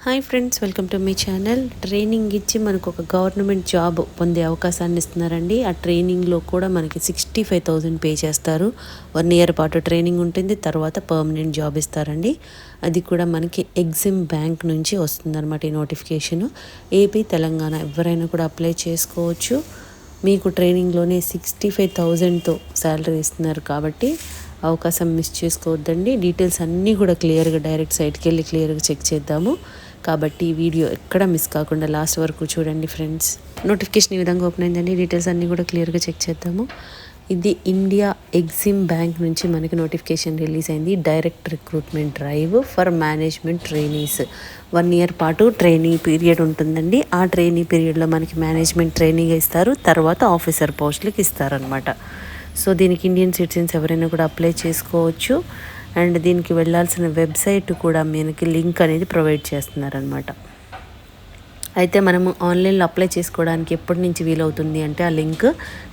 Hi friends, welcome to my channel. Training ఇచ్చి మనకు ఒక గవర్నమెంట్ జాబ్ పొందే అవకాశాన్ని ఇస్తున్నారండి. ఆ ట్రైనింగ్లో కూడా మనకి 65,000 పే చేస్తారు. 1 year పాటు ట్రైనింగ్ ఉంటుంది, తర్వాత పర్మనెంట్ జాబ్ ఇస్తారండి. అది కూడా మనకి ఎగ్జిమ్ బ్యాంక్ నుంచి వస్తుందన్నమాట ఈ నోటిఫికేషను. ఏపీ, తెలంగాణ ఎవరైనా కూడా అప్లై చేసుకోవచ్చు. మీకు ట్రైనింగ్లోనే 65,000తో శాలరీ ఇస్తున్నారు కాబట్టి అవకాశం మిస్ చేసుకోవద్దండి. డీటెయిల్స్ అన్నీ కూడా క్లియర్గా డైరెక్ట్ సైట్కి వెళ్ళి క్లియర్గా చెక్ చేద్దాము. కాబట్టి ఈ వీడియో ఎక్కడ మిస్ కాకుండా లాస్ట్ వరకు చూడండి ఫ్రెండ్స్. నోటిఫికేషన్ ఈ విధంగా ఓపెన్ అయిందండి. డీటెయిల్స్ అన్నీ కూడా క్లియర్గా చెక్ చేద్దాము. ఇది ఇండియా ఎగ్జిమ్ బ్యాంక్ నుంచి మనకి నోటిఫికేషన్ రిలీజ్ అయింది. Direct recruitment drive for management trainees. 1 year పాటు ట్రైనింగ్ పీరియడ్ ఉంటుందండి. ఆ ట్రైనింగ్ పీరియడ్లో మనకి మేనేజ్మెంట్ ట్రైనింగ్ ఇస్తారు, తర్వాత ఆఫీసర్ పోస్టులకి ఇస్తారనమాట. సో దీనికి ఇండియన్ సిటిజన్స్ ఎవరైనా కూడా అప్లై చేసుకోవచ్చు. అండ్ దీనికి వెళ్ళాల్సిన వెబ్సైట్ కూడా మనకి లింక్ అనేది ప్రొవైడ్ చేస్తున్నారనమాట. అయితే మనము ఆన్లైన్లో అప్లై చేసుకోవడానికి ఎప్పటి నుంచి వీలవుతుంది అంటే ఆ లింక్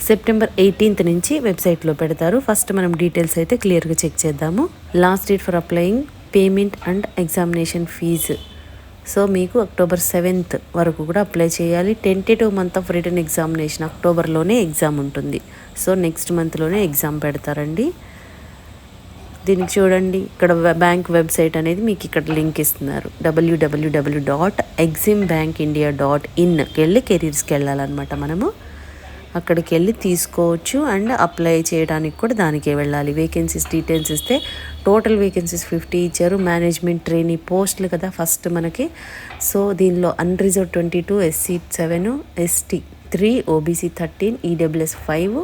September 18th నుంచి వెబ్సైట్లో పెడతారు. ఫస్ట్ మనం డీటెయిల్స్ అయితే క్లియర్గా చెక్ చేద్దాము. Last date for applying, payment and examination fee. So మీకు October 7th వరకు కూడా అప్లై చేయాలి. Tentative month of return examination అక్టోబర్లోనే ఎగ్జామ్ ఉంటుంది. సో నెక్స్ట్ మంత్లోనే ఎగ్జామ్ పెడతారండి. దీనికి చూడండి, ఇక్కడ బ్యాంక్ వెబ్సైట్ అనేది మీకు ఇక్కడ లింక్ ఇస్తున్నారు. www.eximbankindia.inకి వెళ్ళి కెరీర్స్కి వెళ్ళాలన్నమాట. మనము అక్కడికి వెళ్ళి తీసుకోవచ్చు అండ్ అప్లై చేయడానికి కూడా దానికే వెళ్ళాలి. వేకెన్సీస్ డీటెయిల్స్ ఇస్తే టోటల్ వేకెన్సీస్ 50 ఇచ్చారు. మేనేజ్మెంట్ ట్రైనీ పోస్టులు కదా ఫస్ట్ మనకి. సో దీనిలో unreserved 22, SC 7, ST 3, OBC 13, EWS 5,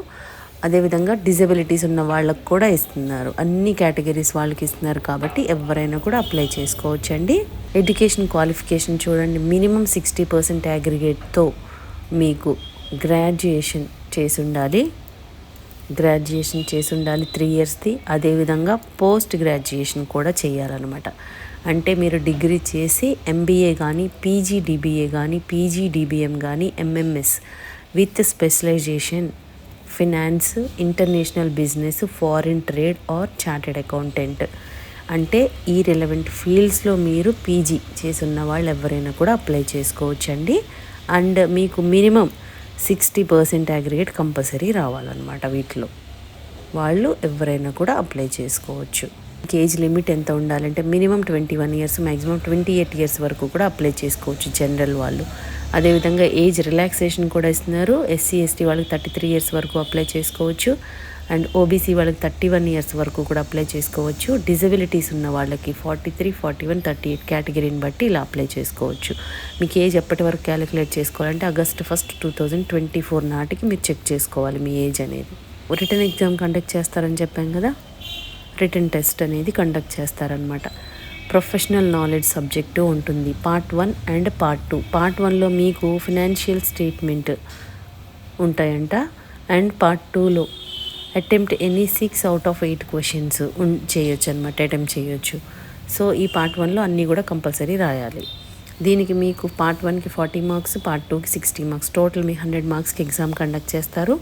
అదేవిధంగా డిజబిలిటీస్ ఉన్న వాళ్ళకు కూడా ఇస్తున్నారు. అన్ని కేటగిరీస్ వాళ్ళకి ఇస్తున్నారు కాబట్టి ఎవరైనా కూడా అప్లై చేసుకోవచ్చండి. ఎడ్యుకేషన్ క్వాలిఫికేషన్ చూడండి, మినిమం 60% అగ్రిగేట్తో మీకు గ్రాడ్యుయేషన్ చేసి ఉండాలి. 3 yearsది. అదేవిధంగా పోస్ట్ గ్రాడ్యుయేషన్ కూడా చేయాలన్నమాట. అంటే మీరు డిగ్రీ చేసి MBA కానీ, PGDBA కానీ, PGDBM కానీ, MMS with specialization finance, international business, foreign trade or chartered accountant. అంటే ఈ రిలవెంట్ ఫీల్డ్స్లో మీరు PG చేసి ఉన్న వాళ్ళు ఎవరైనా కూడా అప్లై చేసుకోవచ్చండి. అండ్ మీకు మినిమం 60% అగ్రిగేట్ కంపల్సరీ రావాలన్నమాట. వీటిలో వాళ్ళు ఎవరైనా కూడా అప్లై చేసుకోవచ్చు. ఏజ్ లిమిట్ ఎంత ఉండాలంటే మినిమం 21 years, మ్యాక్సిమం 28 years వరకు కూడా అప్లై చేసుకోవచ్చు జనరల్ వాళ్ళు. అదేవిధంగా ఏజ్ రిలాక్సేషన్ కూడా ఇస్తున్నారు. SC, ST వాళ్ళకి 33 years వరకు అప్లై చేసుకోవచ్చు. అండ్ OBC వాళ్ళకి 31 years వరకు కూడా అప్లై చేసుకోవచ్చు. డిజబిలిటీస్ ఉన్న వాళ్ళకి 43, 41, 38 కేటగిరీని బట్టి ఇలా అప్లై చేసుకోవచ్చు. మీకు ఏజ్ ఎప్పటి వరకు క్యాలిక్యులేట్ చేసుకోవాలంటే August 1st, 2024 నాటికి మీరు చెక్ చేసుకోవాలి మీ ఏజ్ అనేది. రిటర్న్ ఎగ్జామ్ కండక్ట్ చేస్తారని చెప్పాం కదా, రిటర్న్ టెస్ట్ అనేది కండక్ట్ చేస్తారనమాట. ప్రొఫెషనల్ నాలెడ్జ్ సబ్జెక్టు ఉంటుంది. Part 1 and Part 2. Part 1లో మీకు ఫినాన్షియల్ స్టేట్మెంట్ ఉంటాయంట. అండ్ Part 2లో attempt any 6 out of 8 questions చేయొచ్చు అనమాట, అటెంప్ట్ చేయొచ్చు. సో ఈ Part 1లో అన్నీ కూడా కంపల్సరీ రాయాలి. దీనికి మీకు Part 1కి 40 marks, Part 2కి 60 marks, టోటల్ మీ 100 marksకి ఎగ్జామ్ కండక్ట్ చేస్తారు.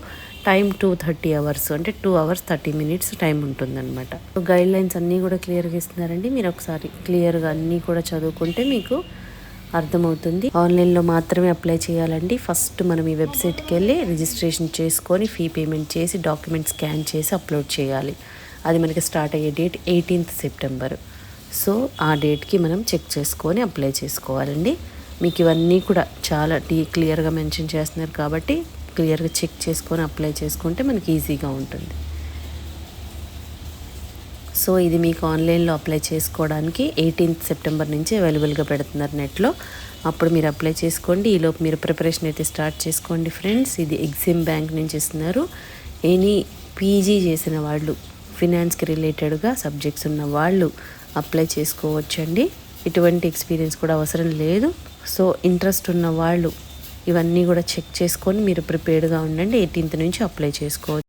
టైం 230 hours, అంటే 2 hours 30 minutes టైం ఉంటుందన్నమాట. గైడ్ లైన్స్ అన్నీ కూడా క్లియర్గా ఇస్తున్నారండి. మీరు ఒకసారి క్లియర్గా అన్నీ కూడా చదువుకుంటే మీకు అర్థమవుతుంది. ఆన్లైన్లో మాత్రమే అప్లై చేయాలండి. ఫస్ట్ మనం ఈ వెబ్సైట్కి వెళ్ళి రిజిస్ట్రేషన్ చేసుకొని ఫీ పేమెంట్ చేసి డాక్యుమెంట్ స్కాన్ చేసి అప్లోడ్ చేయాలి. అది మనకి స్టార్ట్ అయ్యే డేట్ 18th September. సో ఆ డేట్కి మనం చెక్ చేసుకొని అప్లై చేసుకోవాలండి. మీకు ఇవన్నీ కూడా చాలా క్లియర్గా మెన్షన్ చేస్తున్నారు కాబట్టి క్లియర్గా చెక్ చేసుకొని అప్లై చేసుకుంటే మనకి ఈజీగా ఉంటుంది. సో ఇది మీకు ఆన్లైన్లో అప్లై చేసుకోవడానికి 18th September నుంచి అవైలబుల్గా పెడుతున్నారు నెట్లో. అప్పుడు మీరు అప్లై చేసుకోండి. ఈలోపు మీరు ప్రిపరేషన్ అయితే స్టార్ట్ చేసుకోండి ఫ్రెండ్స్. ఇది ఎగ్జిమ్ బ్యాంక్ నుంచి ఇస్తున్నారు. ఎనీ PG చేసిన వాళ్ళు, ఫినాన్స్కి రిలేటెడ్గా సబ్జెక్ట్స్ ఉన్న వాళ్ళు అప్లై చేసుకోవచ్చండి. ఎటువంటి ఎక్స్పీరియన్స్ కూడా అవసరం లేదు. సో ఇంట్రెస్ట్ ఉన్న వాళ్ళు ఇవన్నీ కూడా చెక్ చేసుకొని మీరు ప్రిపేర్డ్గా ఉండండి. 18th నుంచి అప్లై చేసుకోవచ్చు.